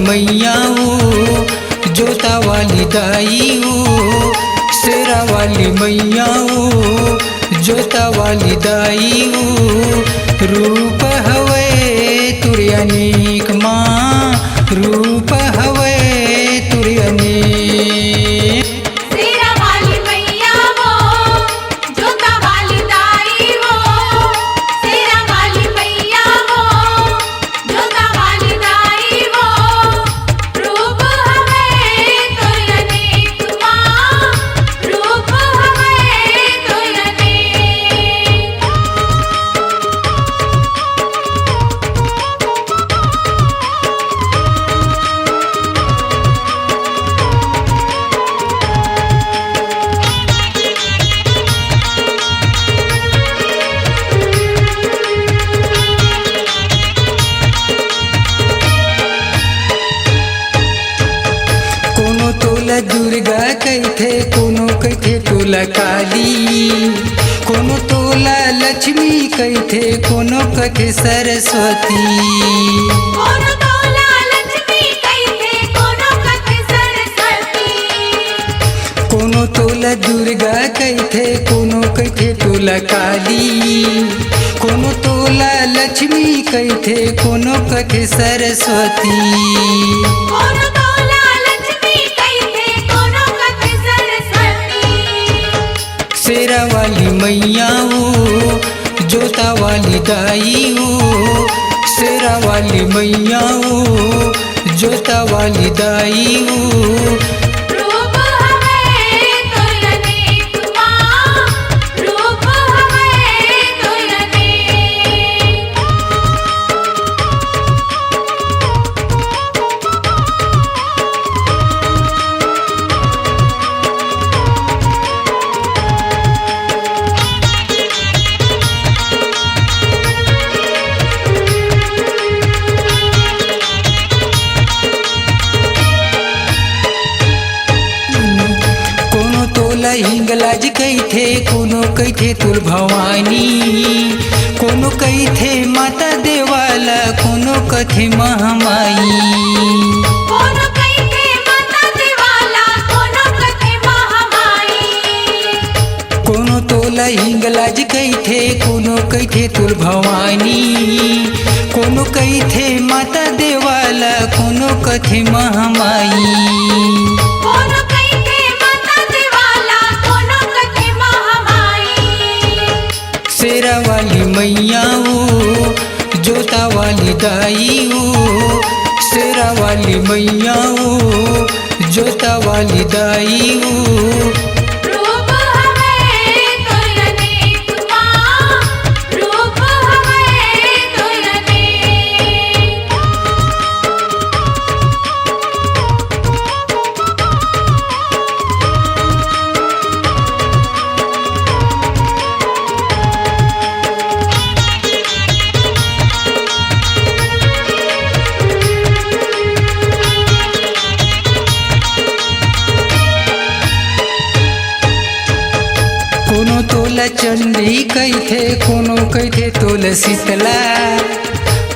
मैया ओ जोता वाली दाई ओ शेरा वाली मैया ओ जोता वाली दाई ओ रूप हवे तुर अनेक माँ रूप हवे तुर अनेक। शेरा वाली मैया वो जोता वाली दाई वो शेरा वाली मैया वो जोता वाली दाई वो रूप हवे तुर अनेक माँ रूप हवे तुर अनेक। कोनो तोला दुर्गा कहथे कोनो कहथे तोला काली कोनो तोला लक्ष्मी कहथे कोनो कहथे सरस्वती। कोनो तोला लक्ष्मी कहथे कोनो कहथे सरस्वती। कोनो तोला दुर्गा कहथे कोनो कहथे तोला काली कोनो तोला लक्ष्मी कहथे कोनो कहथे सरस्वती। कोनो तोला लक्ष्मी कहथे कोनो कहथे सरस्वती। शेरा वाली मैया ओ जोता वाली दाई ओ शेरा वाली मैया ओ जोता वाली दाई ओ रूप हवे तुर अनेक माँ रूप हवे तुर अनेक। कोनो तोला हिंगलाज कहथे कोनो कहथे तुल भवानी कोनो कहथे माता देवाला कोनो कहथे महामाई। कोनो कहथे माता देवाला कोनो कहथे महामाई। कोनो तोला हिंगलाज कहथे कोनो कहथे तुल भवानी कोनो कहथे माता देवाला कोनो कहथे महामाई। कोनो कहथे माता देवाला कोनो कहथे महामाई। शेरा वाली मैया ओ जोता वाली दाई ओ शेरा वाली मैया ओ जोता वाली दाई ओ रूप हवे तुर अनेक माँ रूप हवे तुर अनेक। कोनो तोला चंडी कहथे कोनो कहथे तोला शीतला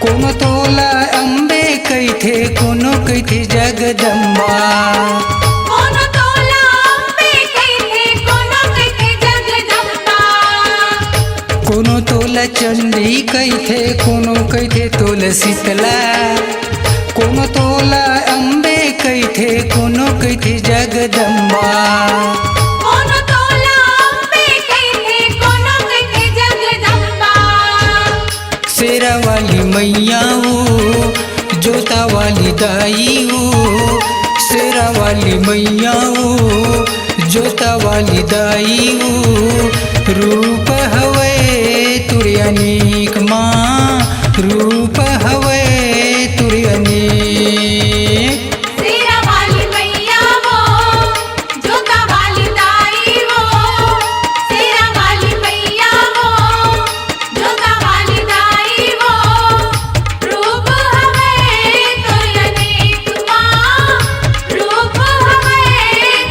कोनो तोला अम्बे कहथे कोनो कहथे जगदम्बा। कोनो तोला अम्बे कहथे कोनो कहथे जगदम्बा। कोनो तोला चंडी कहथे कोनो कहथे तोला शीतला कोनो तोला अम्बे कहथे कोनो कहथे जगदम्बा। कोनो तोला अम्बे कहथे कोनो कहथे जगदम्बा। शेरा वाली मैया ओ जोता वाली दाई ओ शेरा वाली मैया ओ जोता वाली दाई ओ रूप हवे तुर अनेक माँ रूप हवे तुर अनेक। शेरा वाली मैया वो जोता वाली दाई वो शेरा वाली मैया वो जोता वाली दाई वो रूप हवे तुर अनेक माँ रूप हवे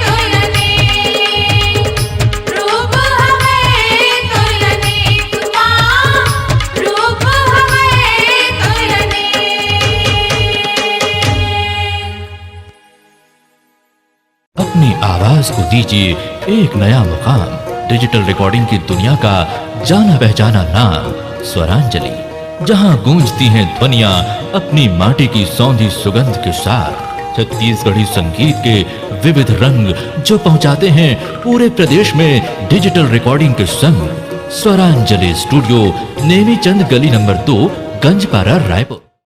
तुर अनेक रूप हवे अपनी आवाज को दीजिए एक नया मुकाम। डिजिटल रिकॉर्डिंग की दुनिया का जाना पहचाना नाम स्वरांजलि, जहां गूंजती हैं ध्वनियां अपनी माटी की सौंधी सुगंध के साथ। छत्तीसगढ़ी संगीत के विविध रंग जो पहुंचाते हैं पूरे प्रदेश में डिजिटल रिकॉर्डिंग के संग। स्वरांजलि स्टूडियो, नेमीचंद गली नंबर 2, गंजपारा, रायपुर।